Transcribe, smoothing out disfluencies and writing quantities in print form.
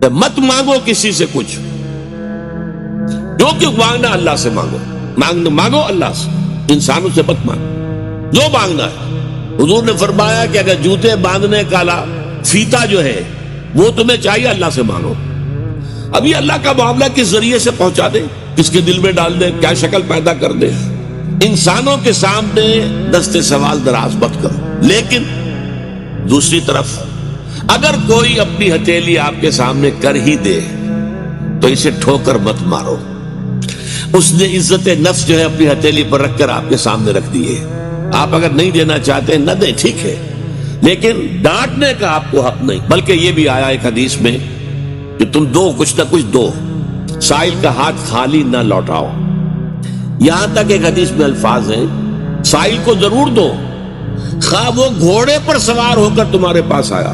مت مانگو کسی سے کچھ، جو کہ مانگنا اللہ سے مانگو، مانگو اللہ سے، انسانوں سے مت مانگو جو مانگنا ہے۔ حضور نے فرمایا کہ اگر جوتے باندھنے کا فیتا جو ہے وہ تمہیں چاہیے، اللہ سے مانگو۔ ابھی اللہ کا معاملہ کس ذریعے سے پہنچا دے، کس کے دل میں ڈال دے، کیا شکل پیدا کر دے، انسانوں کے سامنے دستے سوال دراز مت کرو۔ لیکن دوسری طرف اگر کوئی اپنی ہتھیلی آپ کے سامنے کر ہی دے تو اسے ٹھوکر مت مارو۔ اس نے عزت نفس جو ہے اپنی ہتھیلی پر رکھ کر آپ کے سامنے رکھ دی ہے۔ آپ اگر نہیں دینا چاہتے نہ دیں، ٹھیک ہے، لیکن ڈانٹنے کا آپ کو حق نہیں۔ بلکہ یہ بھی آیا ایک حدیث میں کہ تم دو، کچھ نہ کچھ دو، سائل کا ہاتھ خالی نہ لوٹاؤ۔ یہاں تک ایک حدیث میں الفاظ ہیں سائل کو ضرور دو، خواہ وہ گھوڑے پر سوار ہو کر تمہارے پاس آیا۔